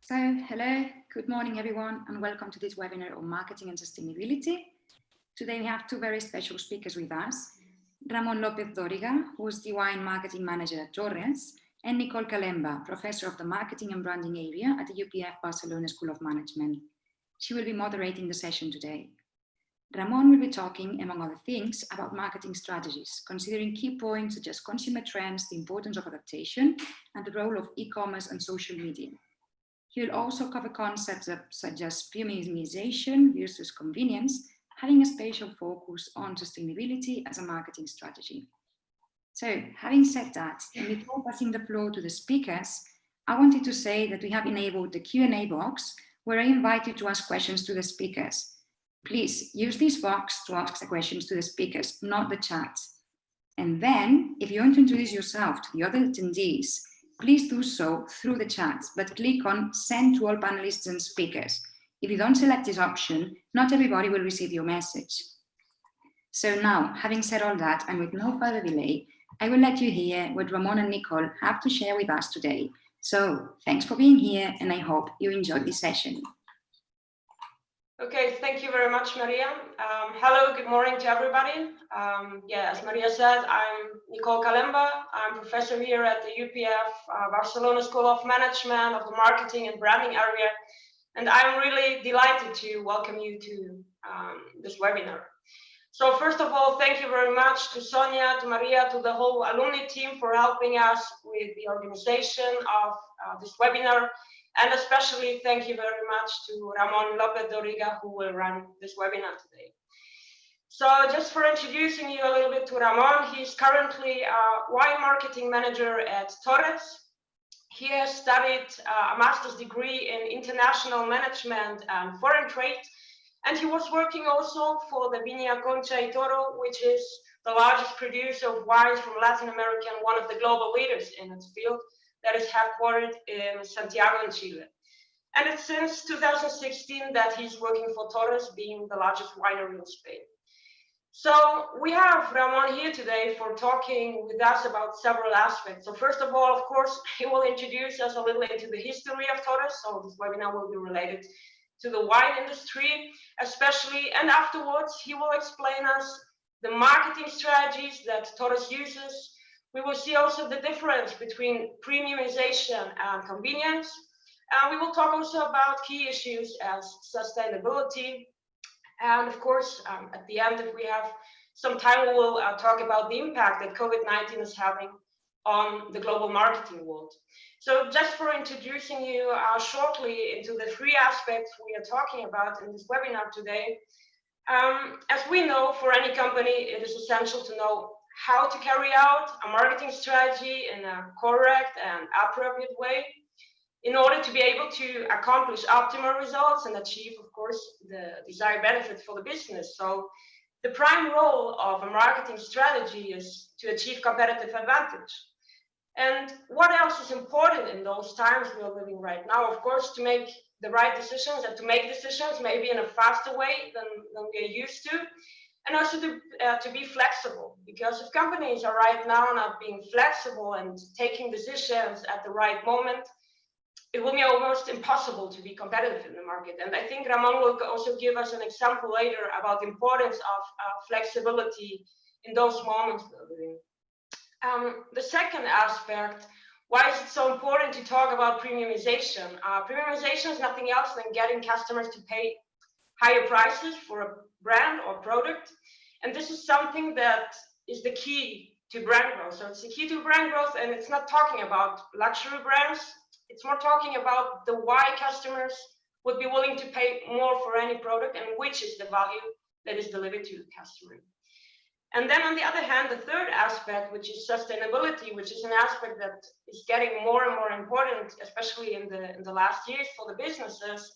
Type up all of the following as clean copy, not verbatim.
So, hello, good morning everyone, and welcome to this webinar on marketing and sustainability. Today we have two very special speakers with us, Ramón López-Doriga, who is the wine marketing manager at Torres, and Nicole Kalemba, professor of the marketing and branding area at the UPF Barcelona School of Management. She will be moderating the session today. Ramón will be talking, among other things, about marketing strategies, considering key points such as consumer trends, the importance of adaptation, and the role of e-commerce and social media. He will also cover concepts such as premiumization versus convenience, having a special focus on sustainability as a marketing strategy. So, having said that, and before passing the floor to the speakers, I wanted to say that we have enabled the Q&A box, where I invite you to ask questions to the speakers. Please use this box to ask the questions to the speakers, not the chat. And then, if you want to introduce yourself to the other attendees, please do so through the chat, but click on Send to all panelists and speakers. If you don't select this option, not everybody will receive your message. So now, having said all that, and with no further delay, I will let you hear what Ramón and Nicole have to share with us today. So, thanks for being here, and I hope you enjoyed this session. Okay, thank you very much, Maria. Hello, good morning to everybody. As Maria said, I'm Nicole Kalemba. I'm professor here at the UPF Barcelona School of Management of the Marketing and Branding area. And I'm really delighted to welcome you to this webinar. So first of all, thank you very much to Sonia, to Maria, to the whole alumni team for helping us with the organization of this webinar. And especially thank you very much to Ramón López-Doriga, who will run this webinar today. So just for introducing you a little bit to Ramón, he's currently a wine marketing manager at Torres. He has studied a master's degree in international management and foreign trade. And he was working also for the Viña Concha y Toro, which is the largest producer of wines from Latin America and one of the global leaders in its field, that is headquartered in Santiago in Chile. And it's since 2016 that he's working for Torres, being the largest winery in Spain. So we have Ramón here today for talking with us about several aspects. So first of all, of course, he will introduce us a little into the history of Torres. So this webinar will be related to the wine industry, especially, and afterwards he will explain us the marketing strategies that Torres uses. We will see also the difference between premiumization and convenience. We will talk also about key issues as sustainability. And of course, at the end, if we have some time, we will talk about the impact that COVID-19 is having on the global marketing world. So just for introducing you shortly into the three aspects we are talking about in this webinar today. As we know, for any company, it is essential to know how to carry out a marketing strategy in a correct and appropriate way in order to be able to accomplish optimal results and achieve, of course, the desired benefit for the business. So the prime role of a marketing strategy is to achieve competitive advantage. And what else is important in those times we are living right now? Of course, to make the right decisions and to make decisions maybe in a faster way than we are used to. And also to be flexible, because if companies are right now not being flexible and taking decisions at the right moment, it will be almost impossible to be competitive in the market. And I think Ramón will also give us an example later about the importance of flexibility in those moments we're living. The second aspect, why is it so important to talk about premiumization? Premiumization is nothing else than getting customers to pay higher prices for a brand or product. And this is something that is the key to brand growth. So it's the key to brand growth, and it's not talking about luxury brands. It's more talking about the why customers would be willing to pay more for any product and which is the value that is delivered to the customer. And then on the other hand, the third aspect, which is sustainability, which is an aspect that is getting more and more important, especially in the last years for the businesses.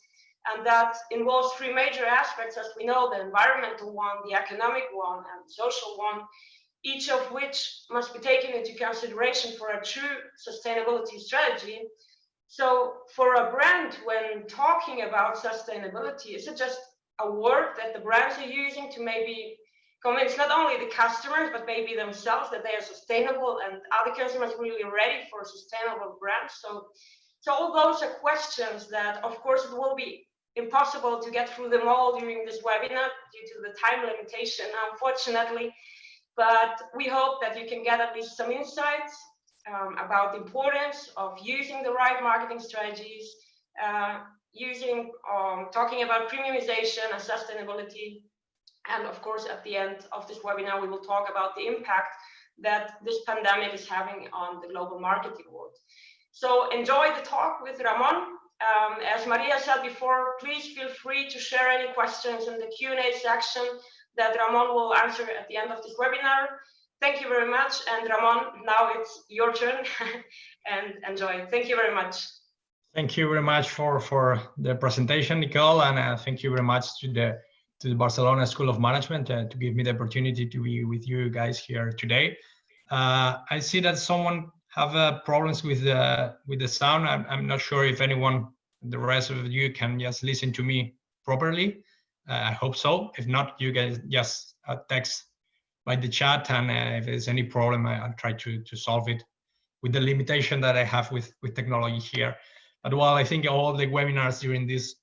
And that involves three major aspects, as we know, the environmental one, the economic one, and the social one, each of which must be taken into consideration for a true sustainability strategy. So for a brand, when talking about sustainability, is it just a word that the brands are using to maybe convince not only the customers, but maybe themselves that they are sustainable and other customers really ready for sustainable brands? So So all those are questions that, of course, it will be impossible to get through them all during this webinar due to the time limitation, unfortunately. But we hope that you can get at least some insights about the importance of using the right marketing strategies, talking about premiumization and sustainability. And of course, at the end of this webinar, we will talk about the impact that this pandemic is having on the global marketing world. So enjoy the talk with Ramón. As Maria said before, please feel free to share any questions in the Q&A section that Ramón will answer at the end of this webinar. Thank you very much. And Ramón, now it's your turn and enjoy. Thank you very much. Thank you very much for the presentation, Nicole, and thank you very much to the Barcelona School of Management to give me the opportunity to be with you guys here today. I see that someone have problems with the sound. I'm not sure if anyone, the rest of you, can just listen to me properly. I hope so. If not, you guys just text by the chat, and if there's any problem, I'll try to solve it with the limitation that I have with technology here. But while I think all the webinars during this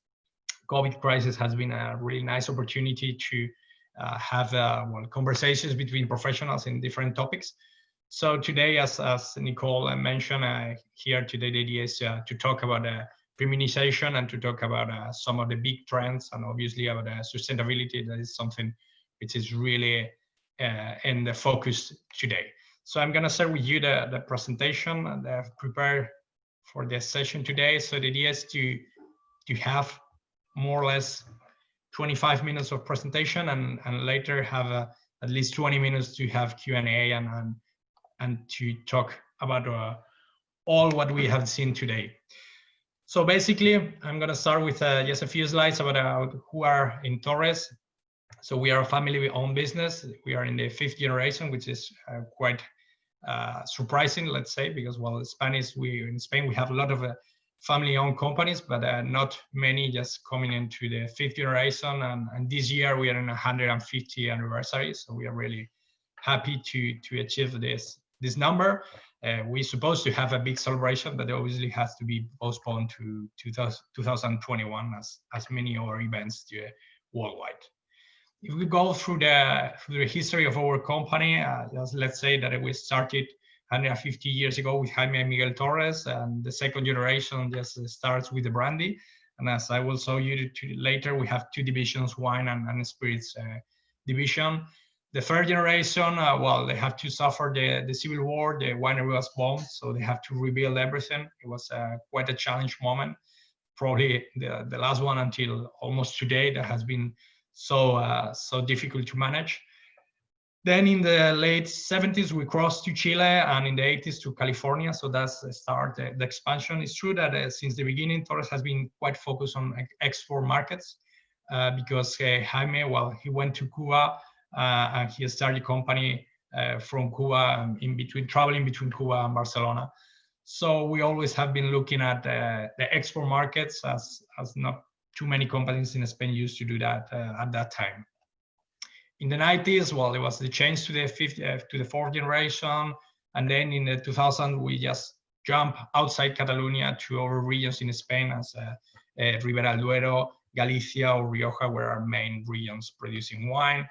COVID crisis has been a really nice opportunity to have conversations between professionals in different topics. So today, as Nicole mentioned, here today the idea is to talk about premiumization and to talk about some of the big trends, and obviously about sustainability. That is something which is really in the focus today. So I'm going to share with you the presentation that I've prepared for this session today. So the idea is to have more or less 25 minutes of presentation, and later have at least 20 minutes to have Q&A and to talk about all what we have seen today. So basically, I'm going to start with just a few slides about who are in Torres. So we are a family-owned business. We are in the 5th generation, which is quite surprising, let's say, because in Spain we have a lot of family-owned companies, but not many just coming into the 5th generation. And this year we are in 150th anniversary, so we are really happy to achieve this number. We're supposed to have a big celebration, but it obviously has to be postponed to 2021, as many other events worldwide. If we go through the history of our company, just let's say that we started 150 years ago with Jaime and Miguel Torres, and the 2nd generation just starts with the brandy. And as I will show you later, we have 2 divisions, wine and spirits division. The 3rd generation, they have to suffer the civil war. The winery was bombed, so they have to rebuild everything. It was quite a challenge moment, probably the last one until almost today, that has been so difficult to manage. Then in the late 70s, we crossed to Chile, and in the 80s to California. So that's the start, the expansion. It's true that since the beginning, Torres has been quite focused on export markets because Jaime, he went to Cuba and he started a company from Cuba, traveling between Cuba and Barcelona. So we always have been looking at the export markets, as not too many companies in Spain used to do that at that time. In the 90s, it was the change to the 4th generation, and then in the 2000s we just jump outside Catalonia to other regions in Spain, as Ribera del Duero, Galicia, or Rioja were our main regions producing wine.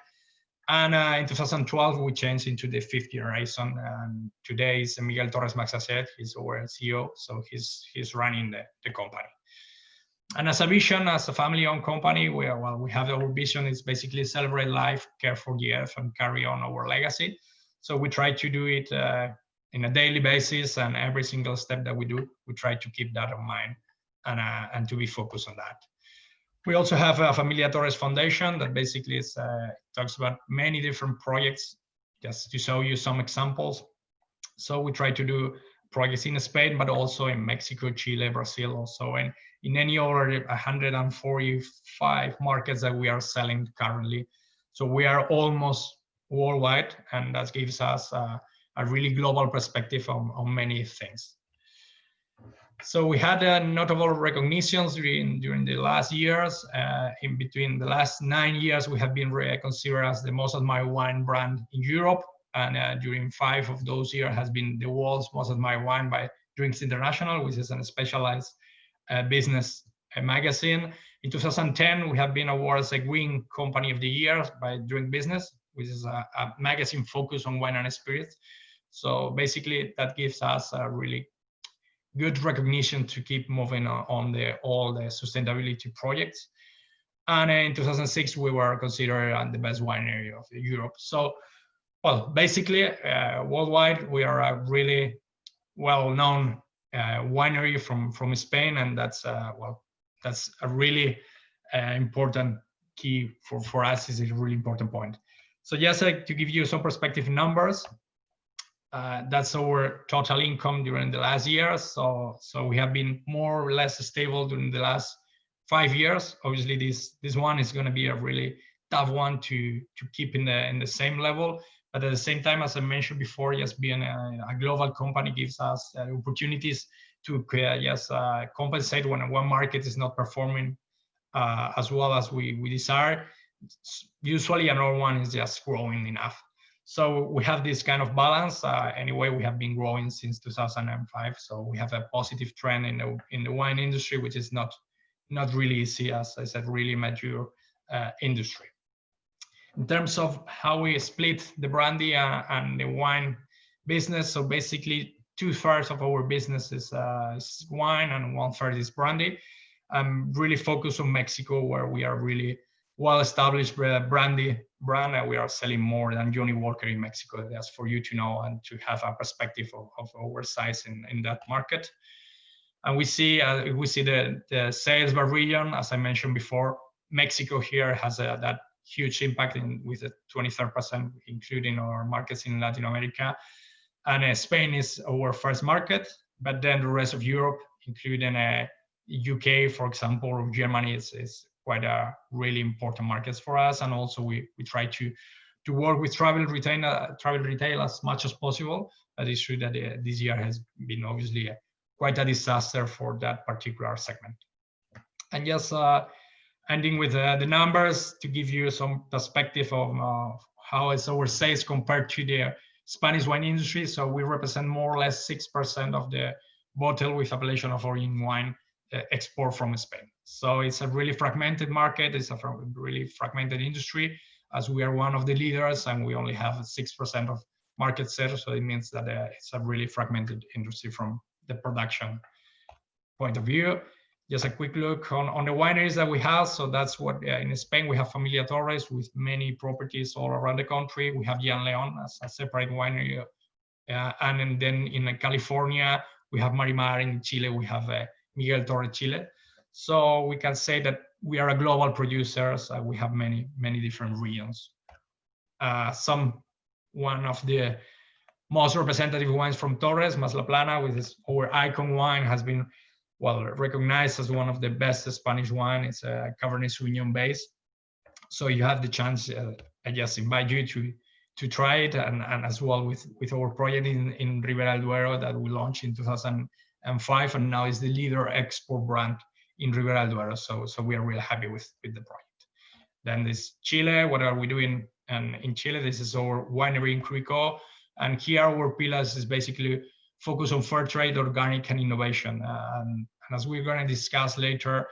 And in 2012 we changed into the 5th generation, and today is Miguel Torres Maxacet. He's our CEO, so he's running the company. And as a vision, as a family-owned company, we have our vision is basically celebrate life, care for the earth, and carry on our legacy. So we try to do it in a daily basis, and every single step that we do, we try to keep that in mind and to be focused on that. We also have a Familia Torres Foundation that basically talks about many different projects, just to show you some examples. So we try to do projects in Spain, but also in Mexico, Chile, Brazil, also in any other 145 markets that we are selling currently. So we are almost worldwide, and that gives us a really global perspective on many things. So we had notable recognitions during the last years. In between the last 9 years, we have been considered as the most admired wine brand in Europe. And during 5 of those years has been the world's most admired wine by Drinks International, which is a specialized business magazine. In 2010, we have been awarded as a Green Company of the Year by Drink Business, which is a magazine focused on wine and spirits. So basically, that gives us a really good recognition to keep moving on all the sustainability projects. And in 2006, we were considered the best winery of Europe. So, well, basically, worldwide, we are a really well-known winery from Spain, and that's that's a really important key for us. Is a really important point. So just to give you some perspective numbers, that's our total income during the last year. So we have been more or less stable during the last 5 years. Obviously, this one is going to be a really tough one to keep in the same level. But at the same time, as I mentioned before, just being a global company gives us opportunities to just compensate when one market is not performing as well as we desire. Usually another one is just growing enough. So we have this kind of balance. Anyway, we have been growing since 2005. So we have a positive trend in the wine industry, which is not really easy, as I said, really mature industry. In terms of how we split the brandy and the wine business, so basically 2/3 of our business is wine and 1/3 is brandy. I'm really focused on Mexico, where we are really well-established brandy brand, and we are selling more than Johnny Walker in Mexico. That's for you to know and to have a perspective of our size in that market. And we see the sales by region. As I mentioned before, Mexico here has that huge impact with the 23%, including our markets in Latin America. And Spain is our first market, but then the rest of Europe, including UK, for example, or Germany, is quite a really important markets for us. And also we try to work with travel retail as much as possible. But it's true that this year has been obviously quite a disaster for that particular segment. And just ending with the numbers to give you some perspective of how is our sales compared to the Spanish wine industry. So we represent more or less 6% of the bottle with appellation of origin wine export from Spain. So it's a really fragmented market. It's a really fragmented industry, as we are one of the leaders and we only have 6% of market share. So it means that it's a really fragmented industry from the production point of view. Just a quick look on the wineries that we have. So that's what in Spain we have Familia Torres with many properties all around the country. We have Gian Leon as a separate winery, and then in California we have Marimar. In Chile we have Miguel Torre Chile. So we can say that we are a global producers. We have many different regions. One of the most representative wines from Torres, Mas La Plana, with our icon wine, has been recognized as one of the best Spanish wine. It's a Cabernet Sauvignon base. So you have the chance. I just invite you to try it, and as well with our project in Ribera del Duero that we launched in 2005, and now is the leader export brand in Ribera del Duero. So we are really happy with the project. Then this Chile. What are we doing? And in Chile, this is our winery in Curicó, and here our pillars is basically focus on fair trade, organic, and innovation. And as we're going to discuss later,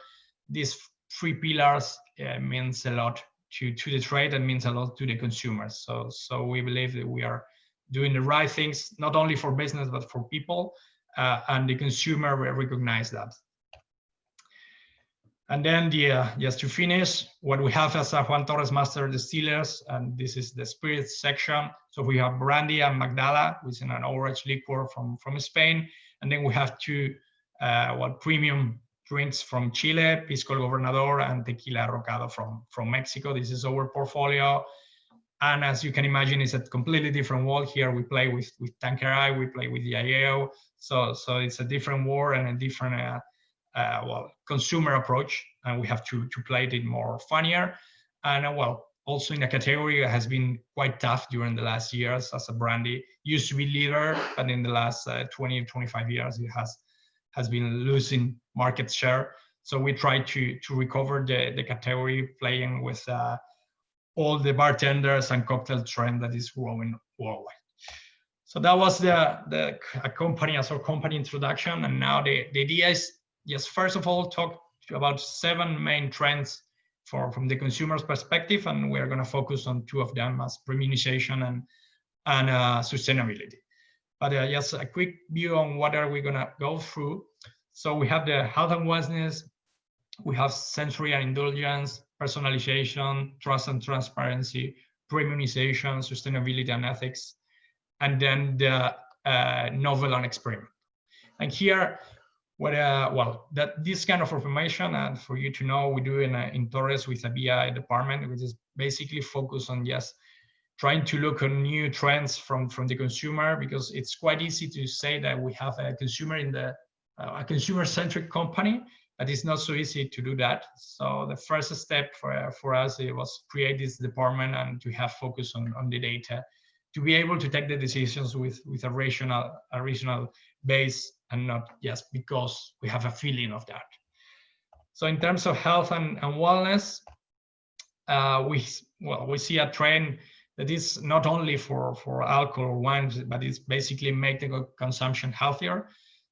these 3 pillars means a lot to the trade and means a lot to the consumers. So we believe that we are doing the right things, not only for business, but for people, and the consumer will recognize that. And then just to finish, what we have as a Juan Torres Master Distillers, and this is the spirits section. So we have brandy and Magdala, which is an orange liquor from Spain. And then we have 2 premium drinks from Chile, Pisco El Gobernador and Tequila Rocado from Mexico. This is our portfolio. And as you can imagine, it's a completely different world. Here we play with Tanqueray, we play with Diageo. So it's a different world and a different consumer approach, and we have to play it more funnier. And also in a category that has been quite tough during the last years. As a brandy used to be leader, but in the last 20 or 25 years it has been losing market share. So we try to recover the category, playing with all the bartenders and cocktail trend that is growing worldwide. So that was the company as our company introduction. And now the idea is, yes, first of all, talk about 7 main trends from the consumer's perspective, and we're going to focus on 2 of them as premiumization and sustainability. But just a quick view on what are we going to go through. So we have the health and wellness, we have sensory and indulgence, personalization, trust and transparency, premiumization, sustainability and ethics, and then the novel and experiment. And here, this kind of information, and for you to know, we do in Torres with a BI department, which is basically focused on just trying to look at new trends from the consumer, because it's quite easy to say that we have a consumer a consumer-centric company, but it's not so easy to do that. So the first step for us, it was create this department and to have focus on the data, to be able to take the decisions with a rational base and not just because we have a feeling of that. So in terms of health and wellness, we see a trend that is not only for alcohol or wines, but it's basically make the consumption healthier.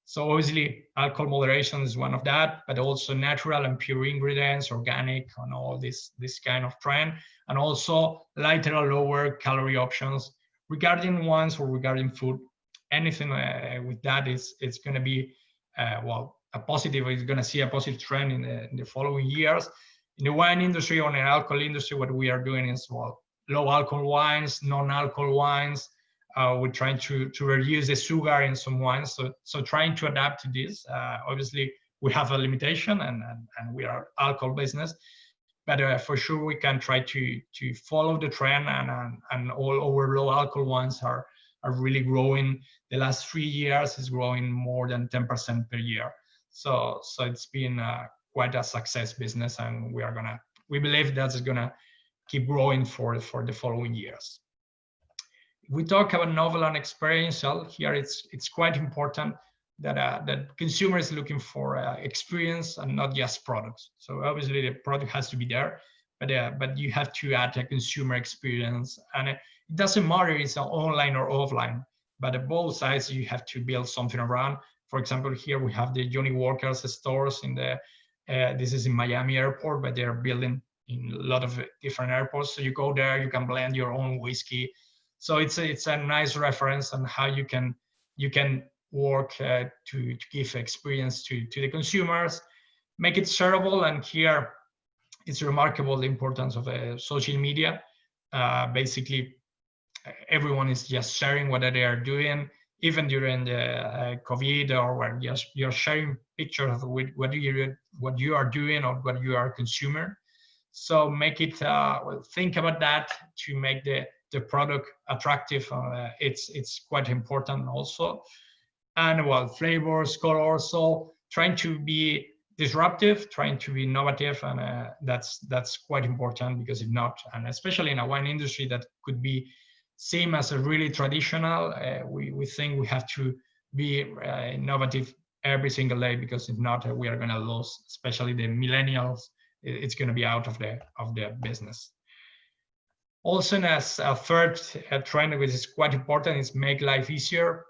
So obviously alcohol moderation is one of that, but also natural and pure ingredients, organic, and all this kind of trend, and also lighter or lower calorie options regarding wines or regarding food. Anything with that it's going to be a positive. It's going to see a positive trend in the following years. In the wine industry or in the alcohol industry, what we are doing is low alcohol wines, non-alcohol wines. We're trying to reduce the sugar in some wines. So trying to adapt to this. Obviously, we have a limitation, and we are alcohol business, but for sure we can try to follow the trend, and all our low alcohol wines are really growing. The last 3 years is growing more than 10% per year. So it's been quite a success business, and we believe that's gonna keep growing for the following years. If we talk about novel and experiential, here it's quite important that consumer is looking for experience and not just products. So obviously the product has to be there, but you have to add a consumer experience, and it doesn't matter if it's online or offline, but at both sides you have to build something around. For example, here we have the Johnny Walker's stores in this is in Miami airport, but they're building in a lot of different airports. So you go there, you can blend your own whiskey. So it's a nice reference on how you can work to give experience to the consumers, make it shareable. And here it's remarkable the importance of social media. Basically, everyone is just sharing what they are doing, even during the COVID, or when you're sharing pictures with what you are doing or what you are a consumer. So make it think about that to make the product attractive. It's quite important also. And flavors, colors, so trying to be disruptive, trying to be innovative, and that's quite important, because if not, and especially in a wine industry that could be seen as a really traditional, we think we have to be innovative every single day, because if not, we are going to lose, especially the millennials. It's going to be out of the business. Also, as a third trend, which is quite important, is make life easier.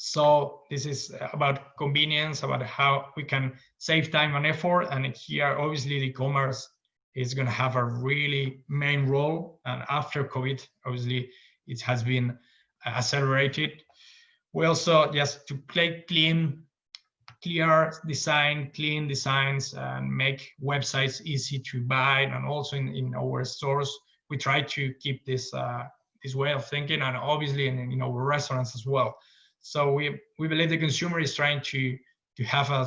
So this is about convenience, about how we can save time and effort. And here, obviously, the e-commerce is going to have a really main role. And after COVID, obviously, it has been accelerated. We also just to play clean designs, and make websites easy to buy. And also in our stores, we try to keep this way of thinking, and obviously in our restaurants as well. So we believe the consumer is trying to have a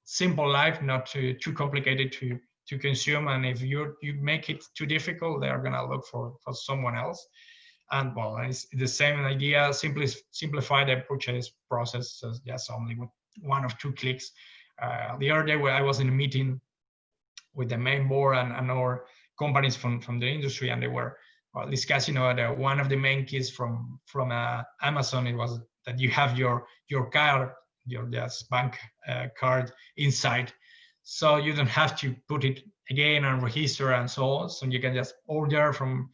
simple life, not too complicated to consume. And if you make it too difficult, they are gonna look for someone else. And it's the same idea. Simplify the purchase process, just only with 1 or 2 clicks. The other day, where I was in a meeting with the main board and our companies from the industry, and they were discussing that one of the main keys from Amazon, it was that you have your card, your bank card inside, so you don't have to put it again and register and so on. So you can just order from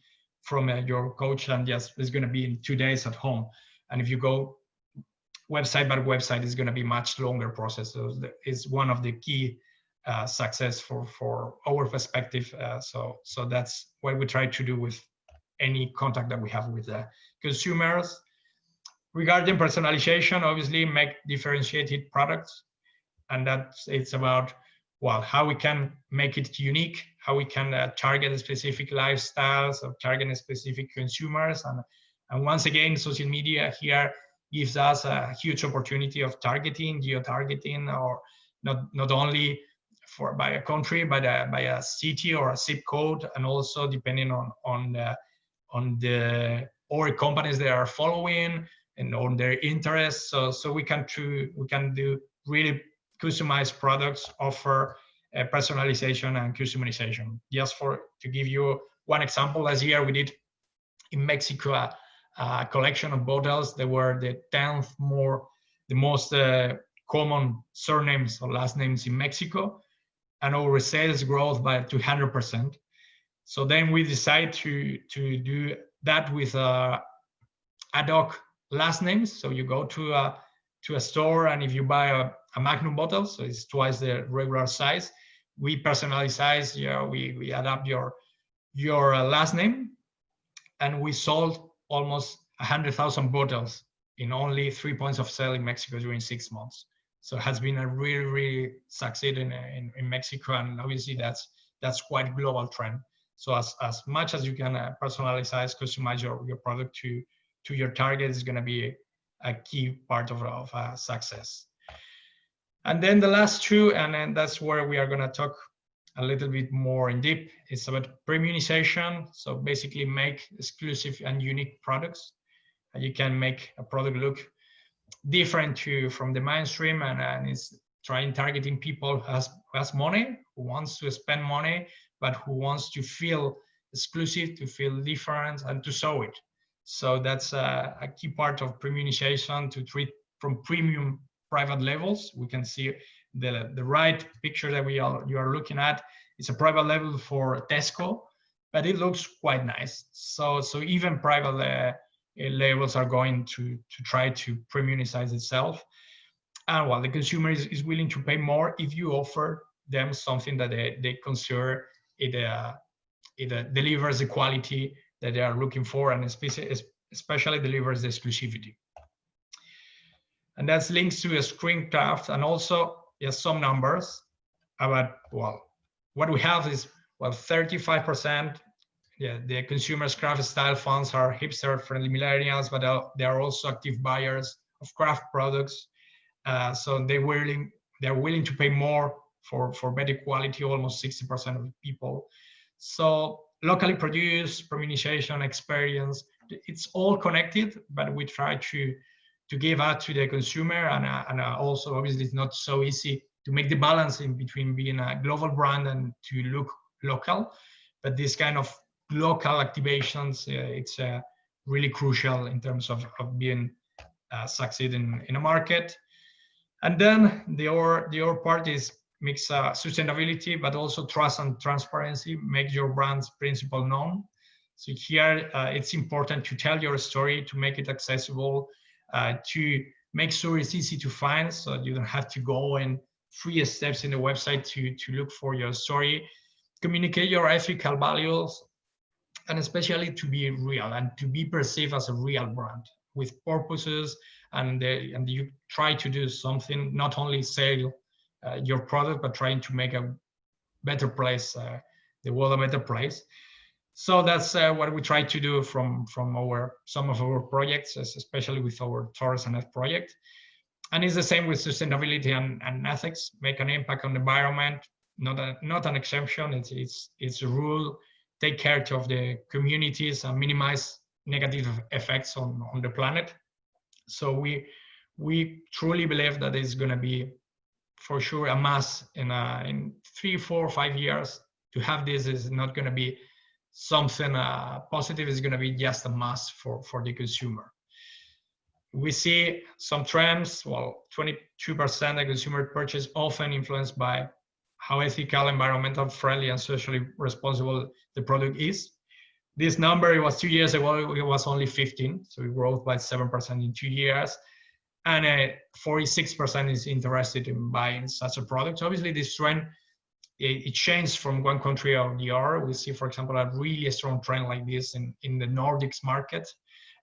your coach, and just it's going to be in 2 days at home. And if you go website by website, it's going to be much longer process. So it's one of the key success for our perspective. So that's what we try to do with any contact that we have with the consumers. Regarding personalization, obviously make differentiated products, and it's about, well, how we can make it unique, how we can target specific lifestyles or target specific consumers, and once again, social media here gives us a huge opportunity of targeting, geo-targeting, or not only by a country, but by a city or a zip code, and also depending on the or companies they are following and on their interests. So we can do really customized products, offer personalization and customization. Just to give you one example, last year we did in Mexico a collection of bottles. They were the 10th the most common surnames or last names in Mexico, and our sales growth by 200%. So then we decided to do that with ad hoc last names. So you go to a store, and if you buy a Magnum bottle, so it's twice the regular size, we personalize, we adapt your last name, and we sold almost 100,000 bottles in only 3 points of sale in Mexico during 6 months. So it has been a really success in Mexico, and obviously that's quite global trend. So as much as you can personalize, customize your product to your target is going to be a key part of success. And then the last two, and then that's where we are going to talk a little bit more in deep. It's about premiumization. So basically make exclusive and unique products. And you can make a product look different from the mainstream, and it's targeting people who has money, who wants to spend money, but who wants to feel exclusive, to feel different, and to show it. So that's a key part of premiumization, to treat from premium private labels. We can see the right picture that you are looking at. It's a private label for Tesco, but it looks quite nice. So even private labels are going to try to premiumize itself. And while the consumer is willing to pay more if you offer them something that they consider it delivers the quality that they are looking for, and especially delivers the exclusivity. And that's links to a screencraft, and also some numbers about, well, what we have is, well, 35%. The consumers' craft style fans are hipster-friendly millennials, but they are also active buyers of craft products. So they're willing to pay more for better quality, almost 60% of people. So locally produced, premiumization, experience, it's all connected, but we try to give out to the consumer, and also obviously it's not so easy to make the balance in between being a global brand and to look local. But this kind of local activations, it's really crucial in terms of being succeeding in a market. And then the other part is mix sustainability, but also trust and transparency. Make your brand's principle known. So here it's important to tell your story, to make it accessible, to make sure it's easy to find, so you don't have to go in 3 steps in the website to look for your story. Communicate your ethical values, and especially to be real and to be perceived as a real brand with purposes, and you try to do something, not only sell your product, but trying to make a better place, the world a better place. So that's what we try to do from some of our projects, especially with our Torres and F project. And it's the same with sustainability and ethics. Make an impact on the environment, not an exemption. It's a rule. Take care of the communities and minimize negative effects on the planet. So we truly believe that it's going to be, for sure, a must in 3, 4, 5 years. To have this is not going to be something positive, is going to be just a must for the consumer. We see some trends. Well, 22% of consumer purchase often influenced by how ethical, environmental friendly, and socially responsible the product is. this number, it was 2 years ago, it was only 15. So we grew by 7% in 2 years. And 46% is interested in buying such a product. So obviously this trend, it changed from one country or the other. We see, for example, a really strong trend like this in the Nordics market,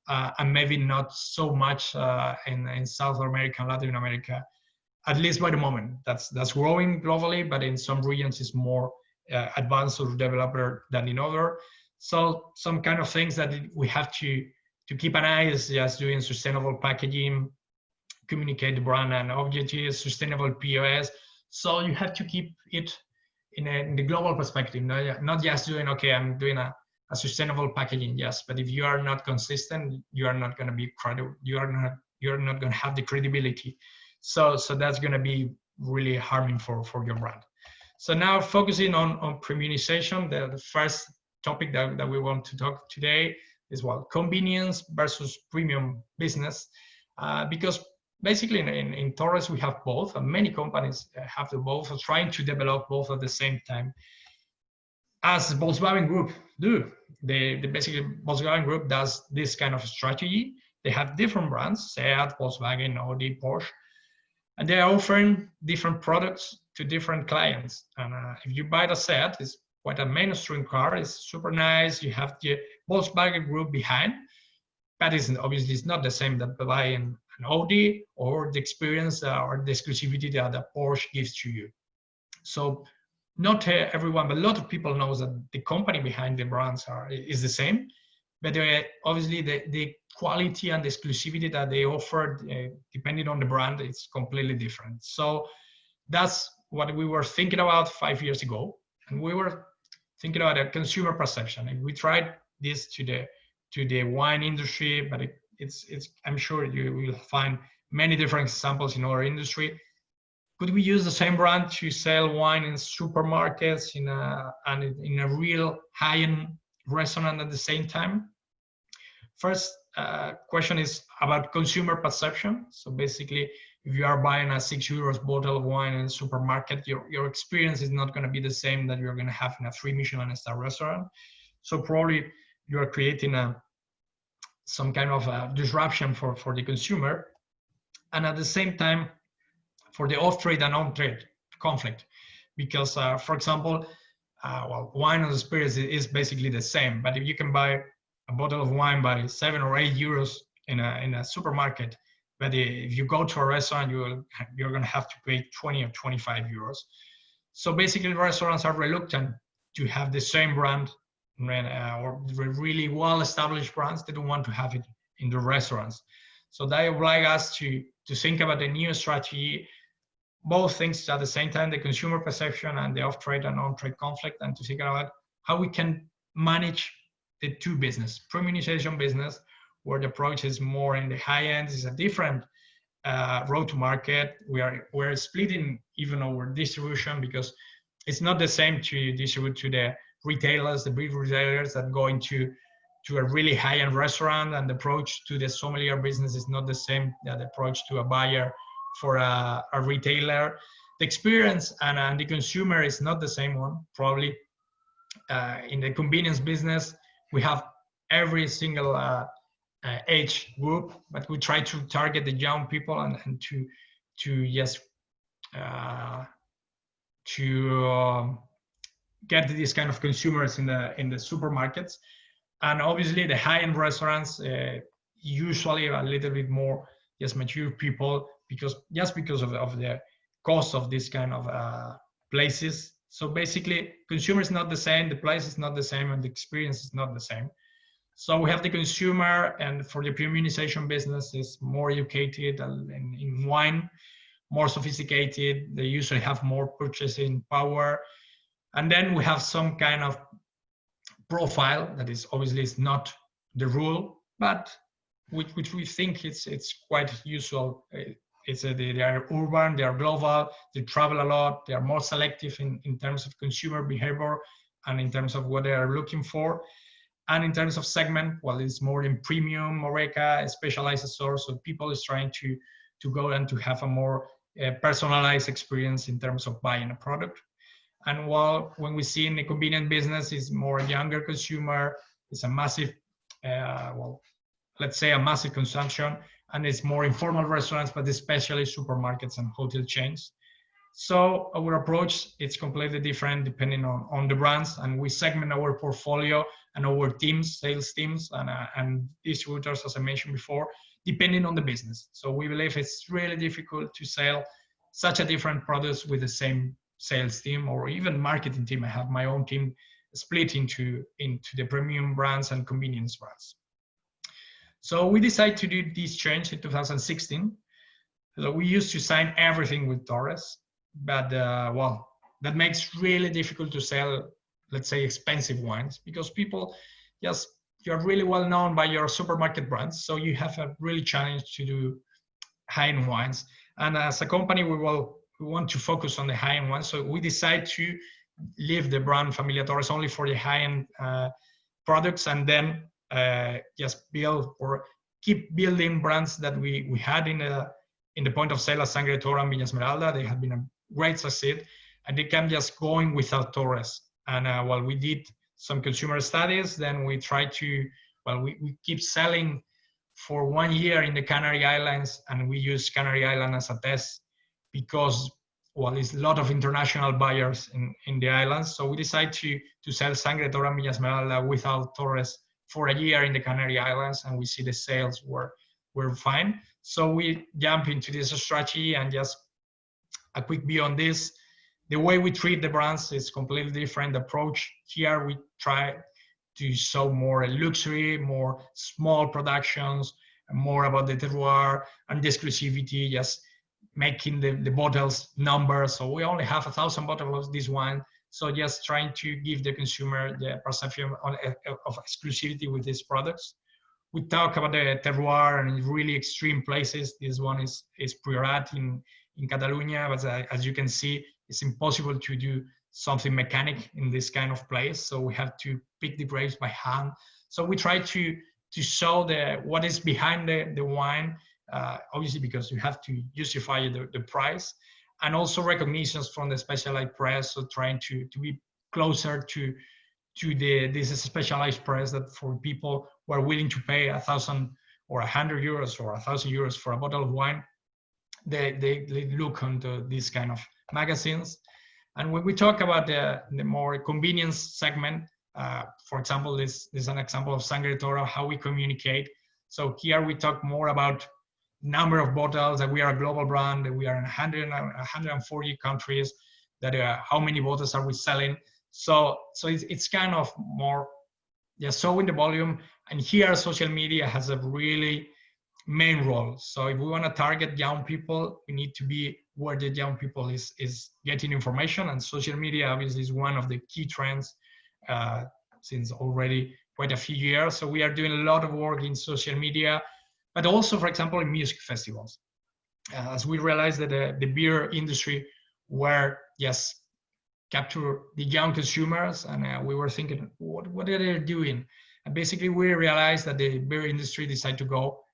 and maybe not so much in South America and Latin America, at least by the moment. That's growing globally, but in some regions it's more advanced or developer than in other. So some kind of things that we have to keep an eye is just doing sustainable packaging, communicate the brand and objectives, sustainable POS. So you have to keep it in the global perspective, not just doing, okay, I'm doing a sustainable packaging, yes, but if you are not consistent, you are not going to be credible. You're not going to have the credibility. So that's going to be really harming for your brand. So now focusing on premiumization, the first topic that we want to talk today is, well, convenience versus premium business, because basically in Torres we have both, and many companies have the both, trying to develop both at the same time. As Volkswagen Group do, basically Volkswagen Group does this kind of strategy. They have different brands, Seat, Volkswagen, Audi, Porsche, and they are offering different products to different clients. And if you buy the Seat, it's quite a mainstream car. It's super nice. You have the Volkswagen Group behind, but obviously it's not the same that buying an Audi or the experience or the exclusivity that the Porsche gives to you. So not everyone, but a lot of people knows that the company behind the brands is the same, but obviously the quality and the exclusivity that they offer, depending on the brand, it's completely different. So that's what we were thinking about 5 years ago, and we were thinking about a consumer perception, and we tried this to the wine industry, but it's I'm sure you will find many different examples in our industry. Could we use the same brand to sell wine in supermarkets and in a real high-end restaurant at the same time? First question is about consumer perception. So basically, if you are buying a €6 bottle of wine in a supermarket, your experience is not going to be the same that you're going to have in a 3 Michelin star restaurant. So probably you are creating some kind of disruption for the consumer, and at the same time for the off-trade and on-trade conflict, because for example, well, wine and spirits is basically the same, but if you can buy a bottle of wine by €7 or €8 in a supermarket, but if you go to a restaurant, you're going to have to pay 20 or 25 euros. So basically restaurants are reluctant to have the same brand or really well-established brands. They don't want to have it in the restaurants. So that obliges us to think about a new strategy, both things at the same time, the consumer perception and the off-trade and on-trade conflict, and to think about how we can manage the two business. Premiumization business, where the approach is more in the high end, is a different road to market. We're splitting even our distribution, because it's not the same to distribute to the retailers, the big retailers that go into a really high-end restaurant, and the approach to the sommelier business is not the same that the approach to a buyer for a retailer. The experience and the consumer is not the same one. Probably in the convenience business, we have every single age group, but we try to target the young people and to get these kind of consumers in the supermarkets. And obviously the high-end restaurants usually a little bit more mature people, because of the cost of this kind of places. So basically consumer is not the same, the place is not the same, and the experience is not the same. So we have the consumer, and for the premiumization business is more educated in wine, more sophisticated. They usually have more purchasing power. And then we have some kind of profile that is obviously is not the rule, but which we think it's quite usual. They are urban, they are global, they travel a lot, they are more selective in terms of consumer behavior and in terms of what they are looking for. And in terms of segment, well, it's more in premium, Oreca, specialized stores. So people is trying to go and to have a more personalized experience in terms of buying a product. And while when we see in the convenient business is more younger consumer, it's a massive, well, let's say a massive consumption, and it's more informal restaurants, but especially supermarkets and hotel chains. So our approach is completely different depending on the brands, and we segment our portfolio and our teams, sales teams, and distributors, as I mentioned before, depending on the business. So we believe it's really difficult to sell such a different products with the same sales team or even marketing team. I have my own team split into the premium brands and convenience brands. So we decided to do this change in 2016. So we used to sign everything with Torres, but well, that makes really difficult to sell, let's say, expensive wines, because people just, you're really well known by your supermarket brands, so you have a really challenge to do high-end wines. And as a company, we want to focus on the high-end ones, so we decide to leave the brand Familia Torres only for the high-end products, and then just build or keep building brands that we had in the point of sale as Sangre de Toro and Viña Esmeralda. They have been a great success, and they can just going without Torres. And while we did some consumer studies, then we try to, well, we keep selling for 1 year in the Canary Islands, and we use Canary Island as a test because, well, there's a lot of international buyers in the islands. So we decide to sell Sangre de Toro and Viña Esmeralda without Torres for a year in the Canary Islands, and we see the sales were fine. So we jump into this strategy, and just a quick view on this. The way we treat the brands is completely different approach. Here we try to show more luxury, more small productions, more about the terroir and the exclusivity, just making the bottles numbers. So we only have 1,000 bottles of this wine. So just trying to give the consumer the perception of exclusivity with these products. We talk about the terroir and really extreme places. This one is Priorat in Catalonia, but as you can see, it's impossible to do something mechanic in this kind of place. So we have to pick the grapes by hand. So we try to show what is behind the wine, obviously because you have to justify the price, and also recognitions from the specialized press. So trying to be closer to this specialized press, that for people who are willing to pay 1,000 or 100 euros or 1,000 euros for a bottle of wine, they look into these kind of magazines. And when we talk about the more convenience segment, for example, this is an example of Sangre de Toro, how we communicate. So here we talk more about number of bottles, that we are a global brand, that we are in 140 countries, that how many bottles are we selling. So it's kind of more just showing the volume. And here social media has a really main role. So if we want to target young people, we need to be where the young people is getting information, and social media obviously is one of the key trends since already quite a few years. So we are doing a lot of work in social media, but also, for example, in music festivals. As we realized that the beer industry were just capture the young consumers, and we were thinking, what are they doing? And basically we realized that the beer industry decided to go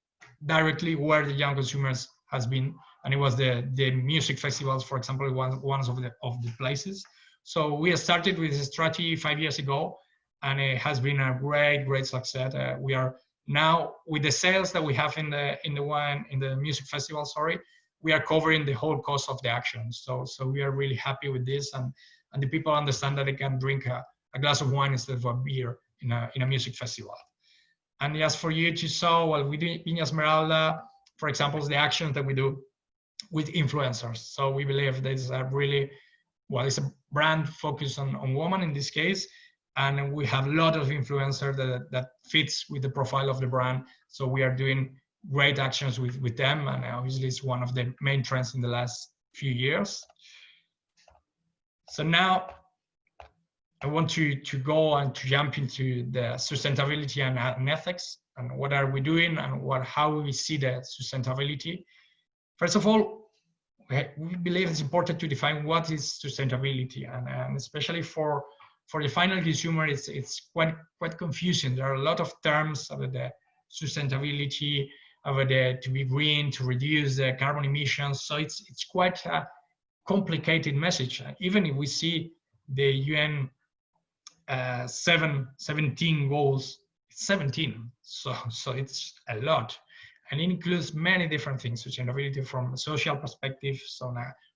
directly where the young consumers has been, and it was the music festivals, for example, one of the places. So we started with this strategy 5 years ago, and it has been a great success. We are now, with the sales that we have in the music festival, we are covering the whole cost of the action. So we are really happy with this, and the people understand that they can drink a glass of wine instead of a beer in a music festival. And just for you to show, well, we do Viña Esmeralda, for example, the actions that we do with influencers. So we believe that is a really, well, it's a brand focused on women in this case, and we have a lot of influencers that fits with the profile of the brand. So we are doing great actions with them, and obviously it's one of the main trends in the last few years. So now I want to go and to jump into the sustainability and ethics, and what are we doing, and how we see the sustainability. First of all, we believe it's important to define what is sustainability, and especially for the final consumer, it's quite confusing. There are a lot of terms about the sustainability, about to be green, to reduce the carbon emissions. So it's quite a complicated message. Even if we see the UN 17 goals 17. So it's a lot. And it includes many different things, sustainability from a social perspective, so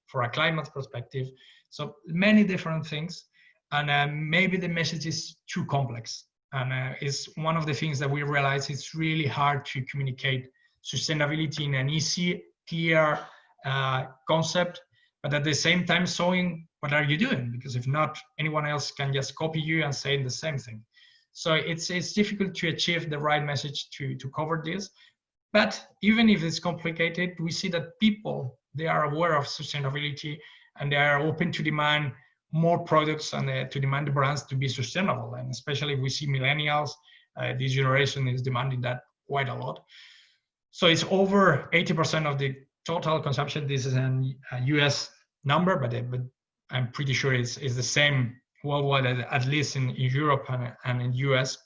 for a climate perspective, so many different things. And maybe the message is too complex. And it's one of the things that we realize it's really hard to communicate sustainability in an easy, clear concept, but at the same time showing what are you doing, because if not, anyone else can just copy you and say the same thing. So it's difficult to achieve the right message to cover this. But even if it's complicated, we see that people, they are aware of sustainability and they are open to demand more products and to demand the brands to be sustainable. And especially we see millennials, this generation is demanding that quite a lot. So it's over 80% of the total consumption. This is a US number, but I'm pretty sure it's the same worldwide, at least in Europe and in US.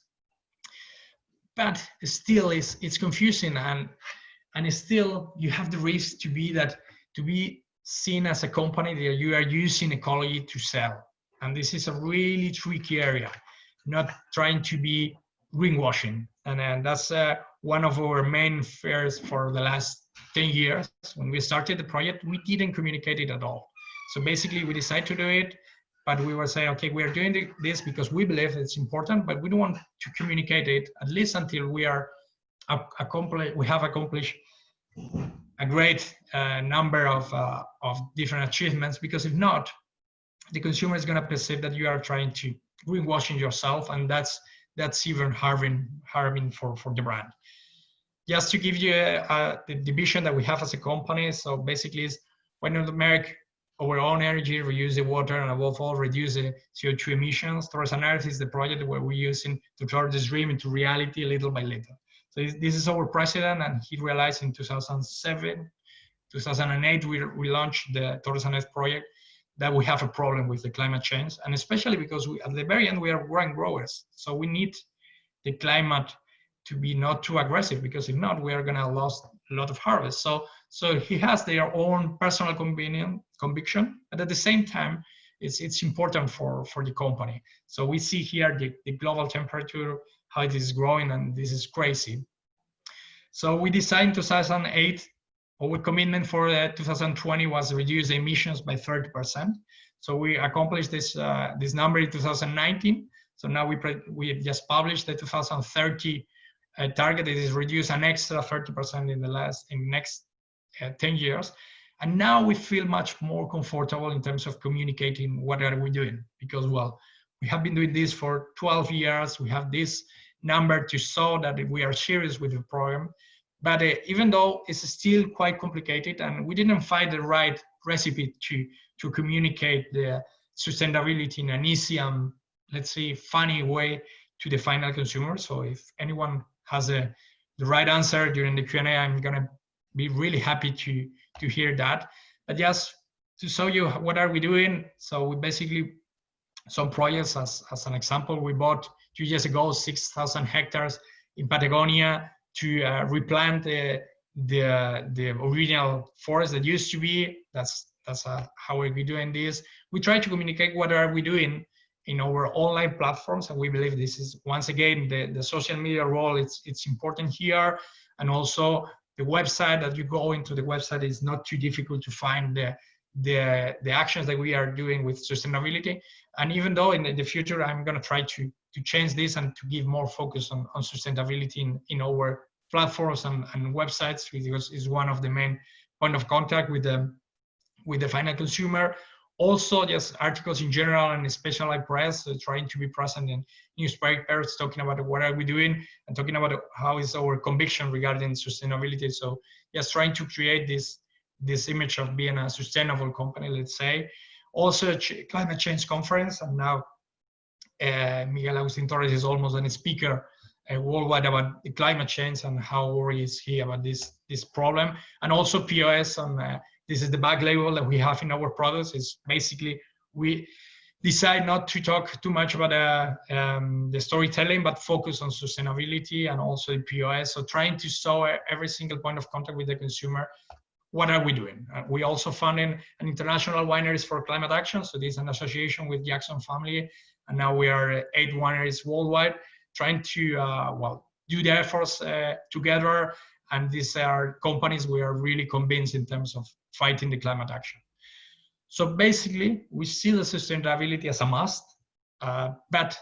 But still it's confusing, and still you have the risk to be seen as a company that you are using ecology to sell. And this is a really tricky area, not trying to be greenwashing. And that's one of our main fears for the last 10 years. When we started the project, we didn't communicate it at all. So basically we decided to do it, but we were saying, okay, we're doing this because we believe it's important, but we don't want to communicate it, at least until we have accomplished a great number of different achievements, because if not, the consumer is going to perceive that you are trying to greenwashing yourself, and that's even harming for the brand. Just to give you the vision that we have as a company, so basically is why not make our own energy, reuse the water, and above all, reduce the CO2 emissions. Torres and Earth is the project where we're using to turn this dream into reality little by little. So this is our president, and he realized in 2007, 2008, we launched the Torres and Earth project, that we have a problem with the climate change, and especially because at the very end, we are wine growers. So we need the climate to be not too aggressive, because if not, we are gonna lose a lot of harvest. So he has their own personal conviction, but at the same time, it's important for the company. So we see here the global temperature, how it is growing, and this is crazy. So we decided in 2008, our commitment for 2020 was to reduce the emissions by 30%. So we accomplished this number in 2019. So now we have just published the 2030 target. It is reduced an extra 30% in the next 10 years. And now we feel much more comfortable in terms of communicating what are we doing, because, well, we have been doing this for 12 years. We have this number to show that we are serious with the program. But even though it's still quite complicated, and we didn't find the right recipe to communicate the sustainability in an easy and, let's say, funny way to the final consumer. So if anyone has the right answer during the Q&A, I'm gonna be really happy to hear that. But just to show you what are we doing. So we basically, some projects, as an example, we bought 2 years ago 6,000 hectares in Patagonia to replant the original forest that used to be. That's how we're doing this. We try to communicate what are we doing in our online platforms, and we believe this is, once again, the social media role, it's important here. And also the website, that you go into the website, is not too difficult to find the actions that we are doing with sustainability. And even though in the future I'm going to try to change this and to give more focus on sustainability in our platforms and websites, because it's one of the main point of contact with the final consumer. Also, just articles in general and specialized press, trying to be present in newspapers, talking about what are we doing and talking about how is our conviction regarding sustainability. So just trying to create this image of being a sustainable company, let's say. Also, climate change conference, and now Miguel Agustin Torres is almost a speaker worldwide about the climate change and how worried is he about this problem. And also POS, and this is the back label that we have in our products. Is basically we decide not to talk too much about the storytelling, but focus on sustainability and also the POS. So trying to show every single point of contact with the consumer. What are we doing? We also funding an international wineries for climate action. So this is an association with Jackson family, and now we are 8 wineries worldwide trying to do the efforts together. And these are companies we are really convinced in terms of fighting the climate action. So basically, we see the sustainability as a must, but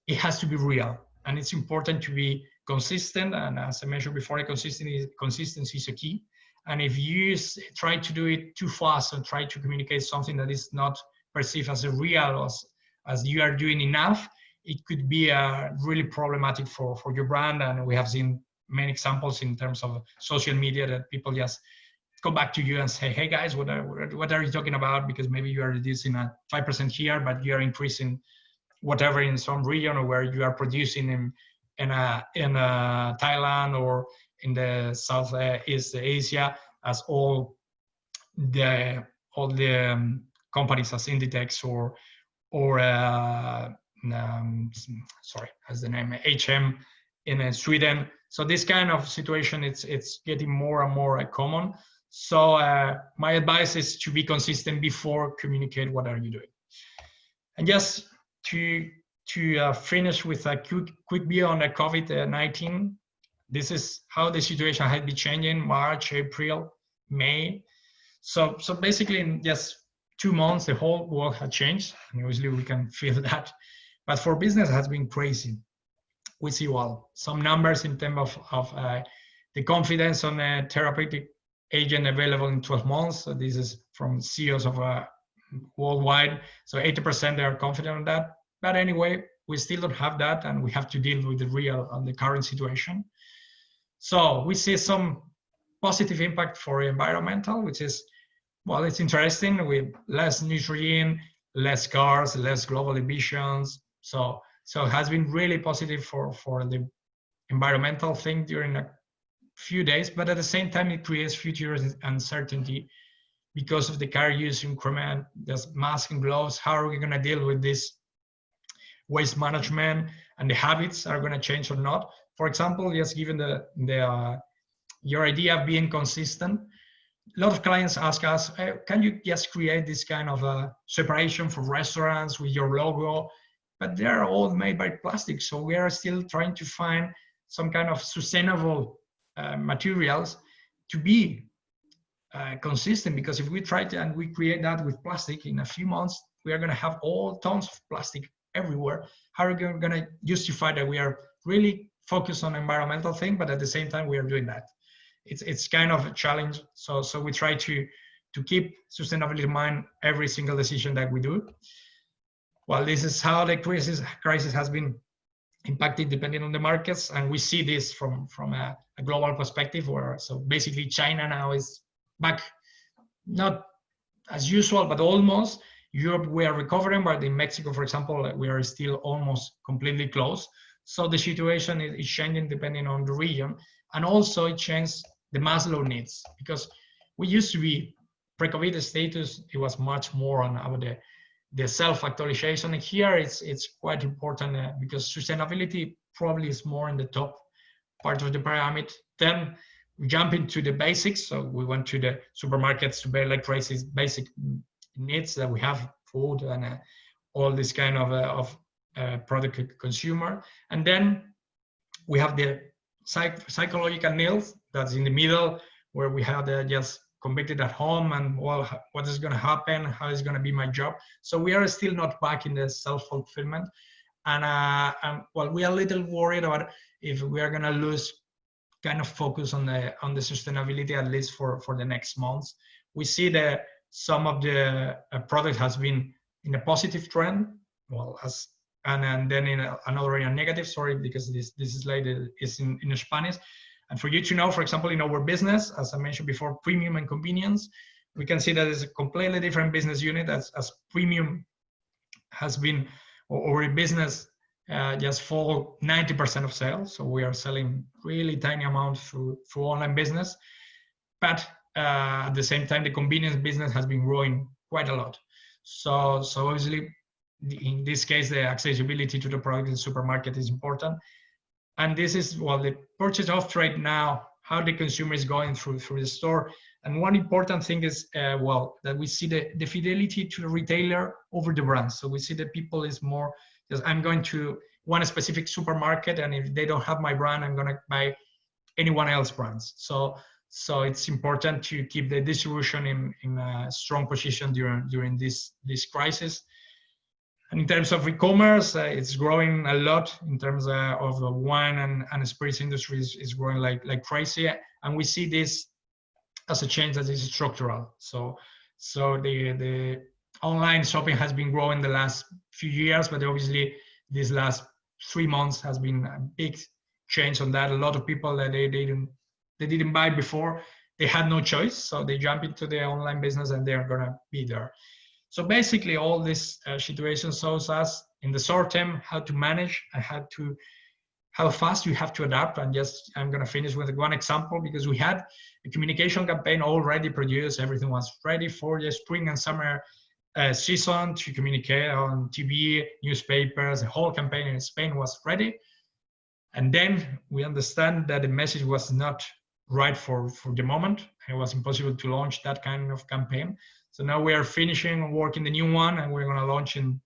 it has to be real, and it's important to be consistent. And as I mentioned before, consistency is a key. And if you try to do it too fast and try to communicate something that is not perceived as real, as you are doing enough, it could be really problematic for your brand. And we have seen many examples in terms of social media that people just come back to you and say, hey guys, what are you talking about? Because maybe you are reducing a 5% here, but you are increasing whatever in some region, or where you are producing in Thailand or in the Southeast Asia, as all the companies as Inditex or sorry, as the name HM in Sweden. So this kind of situation, it's getting more and more common. So my advice is to be consistent before communicate what are you doing. And just to finish with a quick view on the COVID-19, this is how the situation had been changing March, April, May. So basically in just 2 months, the whole world had changed. And obviously we can feel that. But for business, it has been crazy. We see some numbers in terms of the confidence on a therapeutic agent available in 12 months. So this is from CEOs of worldwide. So 80% they are confident on that. But anyway, we still don't have that, and we have to deal with the current situation. So we see some positive impact for environmental, which is, well, it's interesting, with less nitrogen, less cars, less global emissions. So it has been really positive for the environmental thing during a few days, but at the same time, it creates future uncertainty because of the car use increment, there's masks and gloves. How are we going to deal with this waste management, and the habits are going to change or not? For example, just given your idea of being consistent, a lot of clients ask us, hey, can you just create this kind of a separation for restaurants with your logo? But they're all made by plastic. So we are still trying to find some kind of sustainable materials to be consistent, because if we try to and we create that with plastic, in a few months we are going to have all tons of plastic everywhere. How are we going to justify that we are really focused on environmental thing, but at the same time we are doing that? It's kind of a challenge. So we try to keep sustainability in mind every single decision that we do. Well, this is how the crisis has been impacted depending on the markets, and we see this from a global perspective, where so basically China now is back, not as usual, but almost. Europe, we are recovering, but in Mexico, for example, we are still almost completely closed. So the situation is changing depending on the region, and also it changed the Maslow needs, because we used to be pre-COVID status, it was much more on about the self-actualization. And here it's quite important because sustainability probably is more in the top part of the pyramid. Then we jump into the basics. So we went to the supermarkets to buy like crazy basic needs that we have, food and all this kind of product consumer. And then we have the psychological needs that's in the middle, where we have just convicted at home and, well, what is going to happen? How is going to be my job? So we are still not back in the self-fulfillment. And well, we are a little worried about if we are going to lose kind of focus on the sustainability, at least for the next months. We see that some of the product has been in a positive trend, well, and then in another in a negative, sorry, because this slide is in Spanish. And for you to know, for example, in our business, as I mentioned before, premium and convenience, we can see that it's a completely different business unit, as premium has been, or a business just for 90% of sales. So we are selling really tiny amount through online business. But at the same time, the convenience business has been growing quite a lot. So obviously, in this case, the accessibility to the product in the supermarket is important. And this is, well, the purchase of trade now, how the consumer is going through the store. And one important thing is, well, that we see the fidelity to the retailer over the brand. So we see that people is more, just, I'm going to one specific supermarket, and if they don't have my brand, I'm gonna buy anyone else's brands. So it's important to keep the distribution in a strong position during this crisis. And in terms of e-commerce, it's growing a lot. In terms of the wine and spirits industry is growing like crazy, and we see this as a change that is structural. So the online shopping has been growing the last few years, but obviously these last 3 months has been a big change on that. A lot of people that they didn't buy before, they had no choice, so they jump into the online business and they're gonna be there. So basically, all this situation shows us in the short term how to manage and how fast you have to adapt. And just I'm gonna finish with one example, because we had a communication campaign already produced. Everything was ready for the spring and summer season to communicate on TV, newspapers. The whole campaign in Spain was ready. And then we understand that the message was not right for the moment. It was impossible to launch that kind of campaign. So now we are finishing working the new one, and we're going to launch in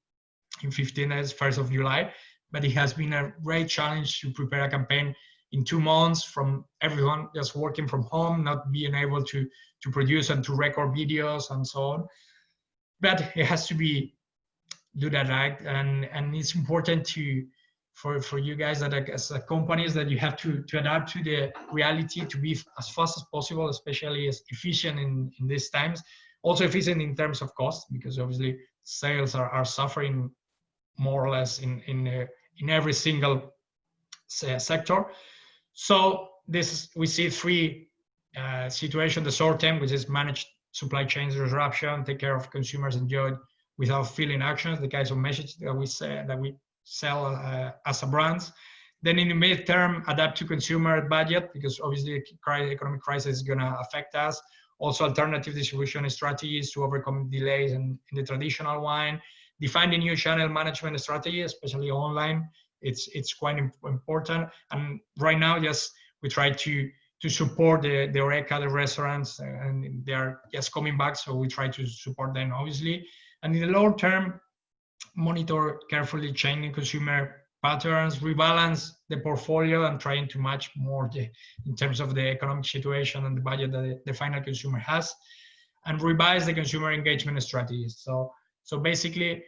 15 days, 1st of July. But it has been a great challenge to prepare a campaign in 2 months from everyone just working from home, not being able to produce and to record videos and so on. But it has to be do that right, and it's important for you guys that as companies that you have to adapt to the reality, to be as fast as possible, especially as efficient in these times. Also efficient in terms of cost, because obviously sales are suffering more or less in every single sector. So we see 3 situations: the short term, which is manage supply chains disruption, take care of consumers enjoy without feeling actions, the kinds of message that we sell as a brand. Then in the mid-term, adapt to consumer budget, because obviously the economic crisis is going to affect us. Also alternative distribution strategies to overcome delays in the traditional wine. Define the new channel management strategy, especially online. It's quite important. And right now, we try to support the HoReCa, the restaurants, and they are just coming back, so we try to support them, obviously. And in the long term, monitor carefully changing consumer patterns, rebalance the portfolio, and trying to match more in terms of the economic situation and the budget that the final consumer has, and revise the consumer engagement strategies. So basically,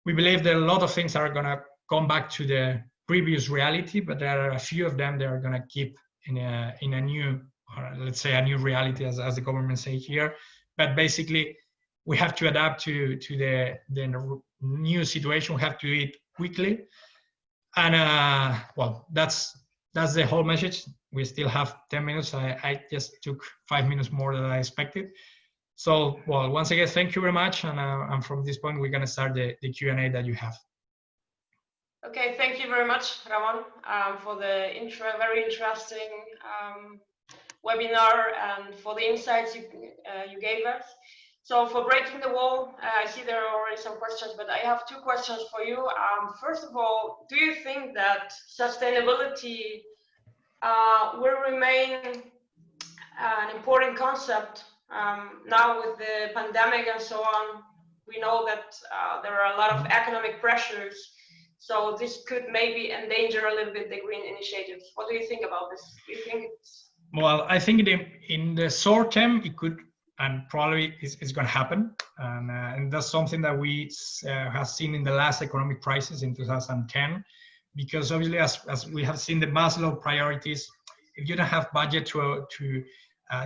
we believe that a lot of things are going to come back to the previous reality, but there are a few of them that are going to keep in a new, or let's say a new reality, as the government say here. But basically, we have to adapt to the new situation. We have to do it quickly, and well, that's the whole message. We still have 10 minutes. I just took 5 minutes more than I expected. So, well, once again, thank you very much, and from this point, we're going to start the Q&A that you have. Okay, thank you very much, Ramón, for the very interesting webinar and for the insights you gave us. So for breaking the wall, I see there are already some questions, but I have 2 questions for you. First of all, do you think that sustainability will remain an important concept now with the pandemic and so on? We know that there are a lot of economic pressures, so this could maybe endanger a little bit the green initiatives. What do you think about this? Do you think it's... Well, I think in the short term, it could, and probably it's going to happen. And that's something that we have seen in the last economic crisis in 2010, because obviously, as we have seen the Maslow priorities, if you don't have budget to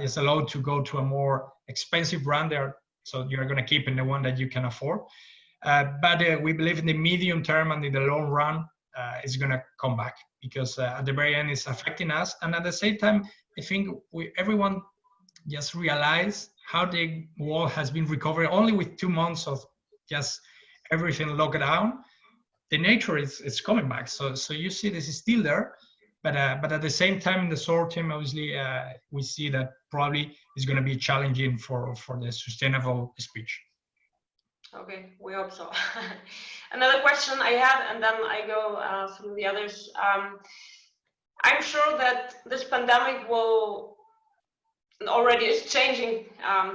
is allowed to go to a more expensive brand there, so you're going to keep in the one that you can afford. But we believe in the medium term and in the long run, it's going to come back, because at the very end, it's affecting us. And at the same time, I think everyone just realize how the world has been recovering only with 2 months of just everything locked down. The nature is coming back. So you see this is still there, but at the same time, in the short term, obviously, we see that probably is going to be challenging for the sustainable speech. Okay, we hope so. Another question I had, and then I go through the others. I'm sure that this pandemic will already is changing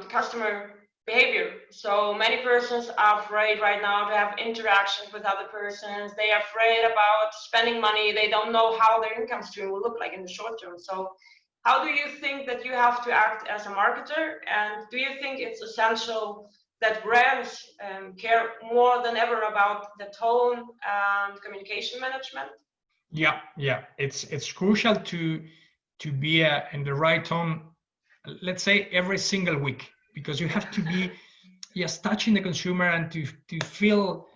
the customer behavior. So many persons are afraid right now to have interactions with other persons. They are afraid about spending money. They don't know how their income stream will look like in the short term. So how do you think that you have to act as a marketer? And do you think it's essential that brands care more than ever about the tone and communication management? Yeah. It's crucial to be in the right tone, let's say every single week, because you have to be touching the consumer and to feel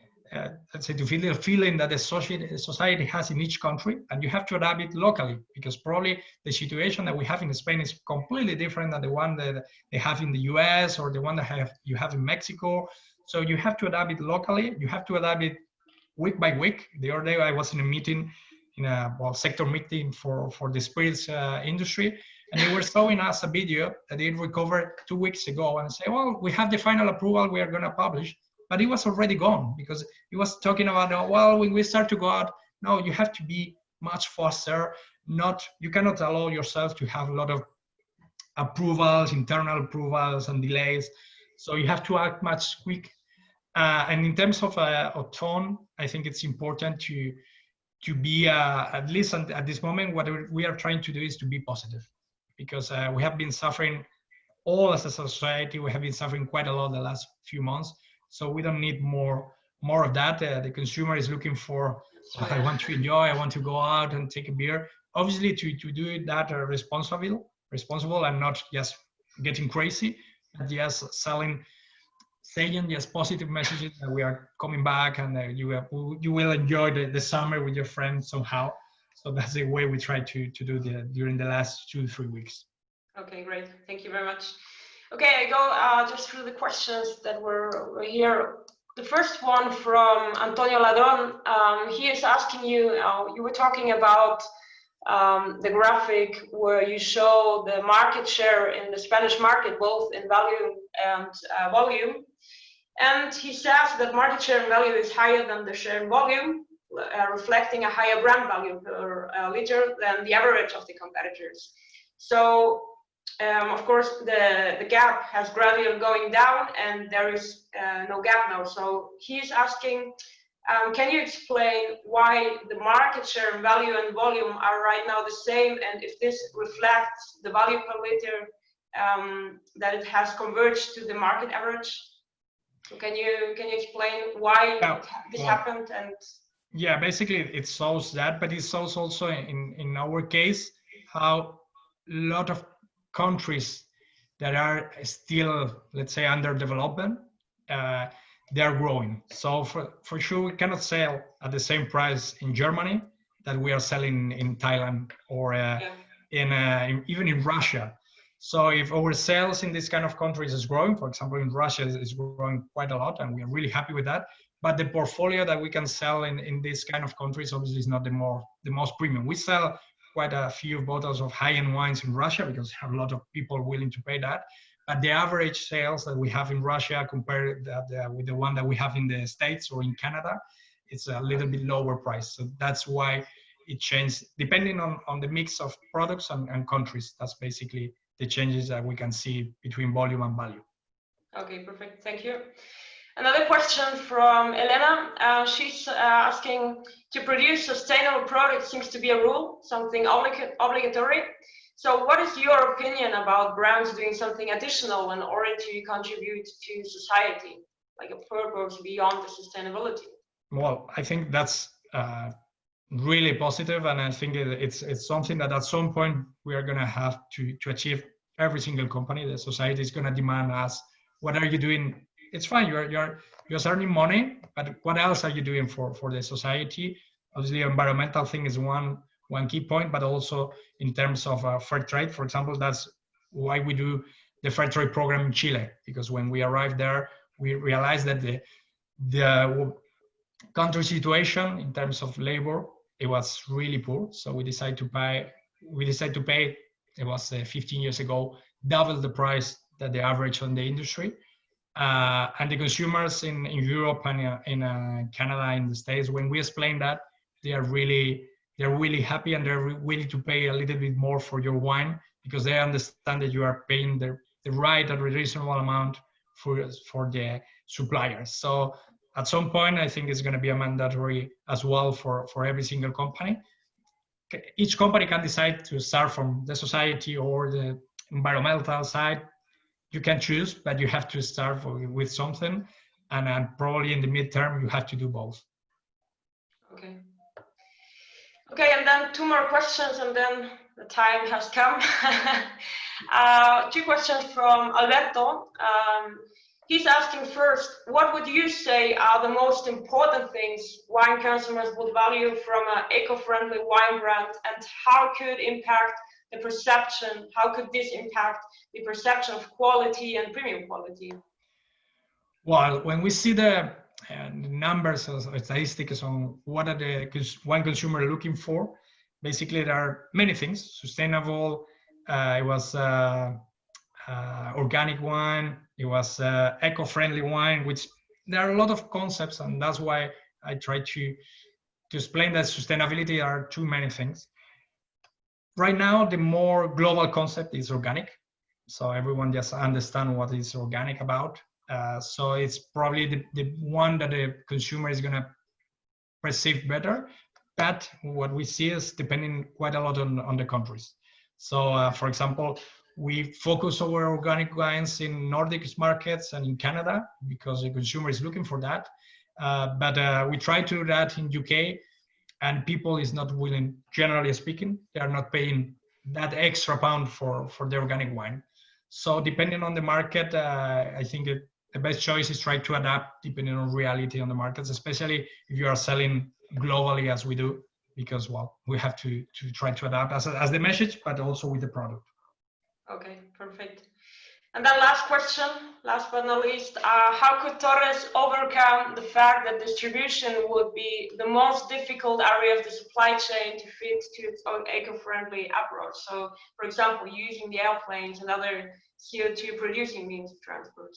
let's say to feel the feeling that the society has in each country, and you have to adapt it locally, because probably the situation that we have in Spain is completely different than the one that they have in the US or the one that you have in Mexico. So you have to adapt it locally. You have to adapt it week by week. The other day I was in a meeting, in a sector meeting for the spirits industry, and they were showing us a video that they recovered 2 weeks ago and say, well, we have the final approval, we are going to publish, but it was already gone, because it was talking about, well, when we start to go out. No, you have to be much faster. You cannot allow yourself to have a lot of approvals, internal approvals and delays. So you have to act much quick. And in terms of tone, I think it's important to be, at least at this moment, what we are trying to do is to be positive, because we have been suffering, all as a society, we have been suffering quite a lot the last few months. So we don't need more of that. The consumer is looking for, I want to enjoy, I want to go out and take a beer. Obviously, to do that responsible and not just getting crazy, but just saying just positive messages that we are coming back, and you will enjoy the summer with your friends somehow. So that's the way we try to do during the last 2-3 weeks. Okay, great. Thank you very much. Okay, I go just through the questions that were here. The first one from Antonio Ladron. He is asking you, you were talking about the graphic where you show the market share in the Spanish market, both in value and volume. And he says that market share in value is higher than the share in volume, reflecting a higher brand value per liter than the average of the competitors. So, of course, the gap has gradually going down, and there is no gap now. So he's asking, can you explain why the market share in value and volume are right now the same, and if this reflects the value per liter, that it has converged to the market average? So can you explain why this happened? And yeah, basically it shows that, but it shows also in our case how a lot of countries that are still, let's say, under development, they are growing. So for sure we cannot sell at the same price in Germany that we are selling in Thailand or even in Russia. So if our sales in this kind of countries is growing, for example, in Russia is growing quite a lot, and we are really happy with that. But the portfolio that we can sell in this kind of countries obviously is not the most premium. We sell quite a few bottles of high-end wines in Russia because there are a lot of people willing to pay that. But the average sales that we have in Russia compared with the one that we have in the States or in Canada, it's a little bit lower price. So that's why it changed depending on the mix of products and countries. That's basically the changes that we can see between volume and value. Okay, perfect. Thank you. Another question from Elena. She's asking, to produce sustainable products seems to be a rule, something obligatory. So what is your opinion about brands doing something additional in order to contribute to society, like a purpose beyond the sustainability? Well, I think that's really positive, and I think it's something that at some point we are going to have to achieve. Every single company, the society is going to demand us, what are you doing? It's fine, you're earning money, but what else are you doing for the society? Obviously, environmental thing is one key point, but also in terms of fair trade, for example, that's why we do the fair trade program in Chile, because when we arrived there, we realized that the country situation in terms of labor, it was really poor. So we decided to pay, it was 15 years ago, double the price that the average on the industry. And the consumers in Europe and in Canada, in the States, when we explain that, they're really happy, and they're willing to pay a little bit more for your wine, because they understand that you are paying the right and reasonable amount for the suppliers. So at some point, I think it's going to be a mandatory as well for every single company. Each company can decide to start from the society or the environmental side. You can choose, but you have to start with something, and probably in the midterm you have to do both. Okay. Okay, and then two more questions, and then the time has come. Two questions from Alberto. He's asking first, what would you say are the most important things wine consumers would value from an eco-friendly wine brand, and how could this impact the perception of quality and premium quality? Well, when we see the numbers or statistics on what are the wine consumer looking for, basically there are many things. Sustainable, it was organic wine, it was eco-friendly wine, which there are a lot of concepts, and that's why I try to explain that sustainability are too many things. Right now, the more global concept is organic, so everyone just understand what is organic about. So it's probably the one that the consumer is going to perceive better, but what we see is depending quite a lot on the countries. So for example, we focus our organic wines in Nordic markets and in Canada because the consumer is looking for that. But we try to do that in UK, and people is not willing, generally speaking, they are not paying that extra pound for the organic wine. So depending on the market, I think the best choice is try to adapt depending on reality on the markets, especially if you are selling globally as we do, because, well, we have to try to adapt as the message, but also with the product. Okay, perfect. And then last question, last but not least, how could Torres overcome the fact that distribution would be the most difficult area of the supply chain to fit to its own eco-friendly approach? So, for example, using the airplanes and other CO2 producing means of transport.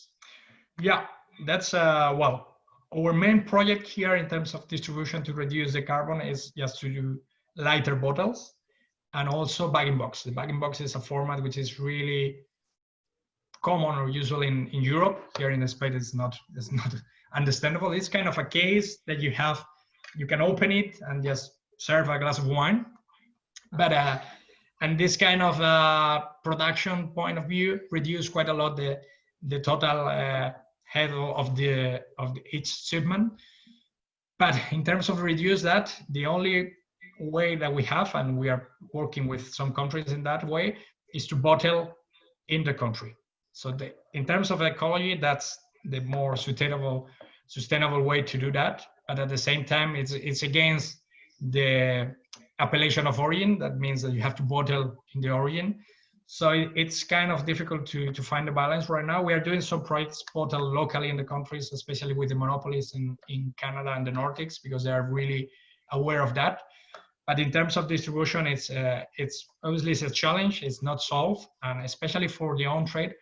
Yeah, that's, well, our main project here in terms of distribution to reduce the carbon is just to do lighter bottles and also bag-in-box. The bag-in-box is a format which is really common or usual in Europe. Here in Spain, it's not understandable. It's kind of a case that you can open it and just serve a glass of wine. But and this kind of production point of view reduce quite a lot the total head of each shipment. But in terms of reduce that, the only way that we have, and we are working with some countries in that way, is to bottle in the country. So in terms of ecology, that's the more sustainable way to do that. But at the same time, it's against the appellation of origin. That means that you have to bottle in the origin. So it's kind of difficult to find a balance right now. We are doing some projects bottled locally in the countries, especially with the monopolies in Canada and the Nordics, because they are really aware of that. But in terms of distribution, it's obviously it's a challenge. It's not solved, and especially for the on-trade,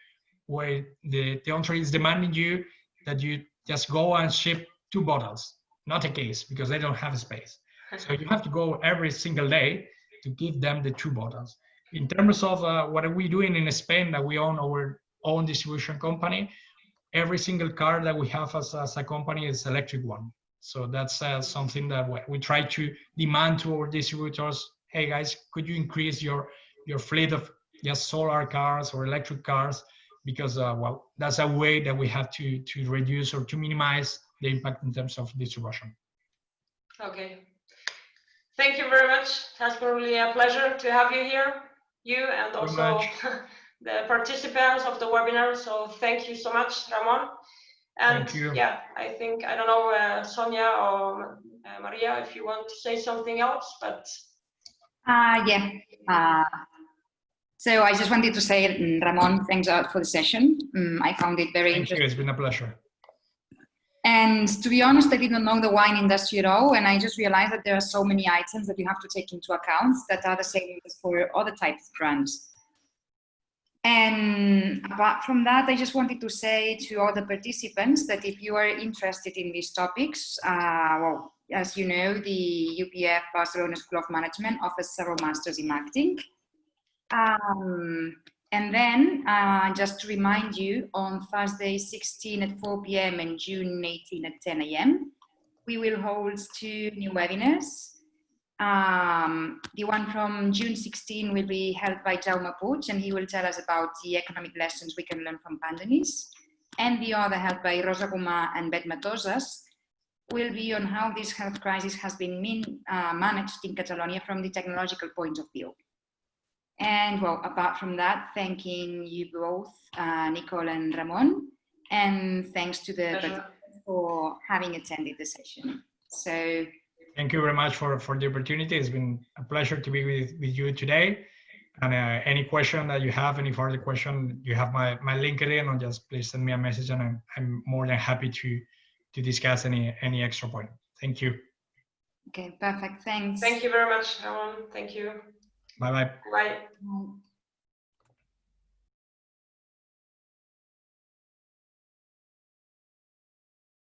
where the on-trade is demanding you that you just go and ship 2 bottles, not a case, because they don't have space. So you have to go every single day to give them the 2 bottles. In terms of what are we doing in Spain, that we own our own distribution company, every single car that we have as a company is electric one. So that's something that we try to demand to our distributors. Hey guys, could you increase your fleet of just solar cars or electric cars? Because well, that's a way that we have to reduce or to minimize the impact in terms of distribution. Okay. Thank you very much. It has been really a pleasure to have you here, you and also the participants of the webinar. So thank you so much, Ramon. And yeah, I think, I don't know, Sonia or Maria, if you want to say something else, but. Yeah. So I just wanted to say, Ramon, thanks a lot for the session. I found it very interesting. Thank you, it's been a pleasure. And to be honest, I did not know the wine industry at all. And I just realized that there are so many items that you have to take into account that are the same as for other types of brands. And apart from that, I just wanted to say to all the participants that if you are interested in these topics, well, as you know, the UPF Barcelona School of Management offers several masters in marketing. And then, just to remind you, on Thursday 16 at 4 p.m. and June 18 at 10 a.m., we will hold 2 new webinars. The one from June 16 will be held by Jaume Puig, and he will tell us about the economic lessons we can learn from pandemics. And the other, held by Rosa Gomà and Bet Matosas, will be on how this health crisis has been managed in Catalonia from the technological point of view. And well, apart from that, thanking you both, Nicole and Ramón, and thanks to the participants for having attended the session. So thank you very much for the opportunity. It's been a pleasure to be with you today. And any question that you have, any further question, you have my LinkedIn, or just please send me a message, and I'm more than happy to discuss any extra point. Thank you. Okay, perfect. Thanks. Thank you very much, Ramón. Thank you. Bye-bye. Bye. Bye.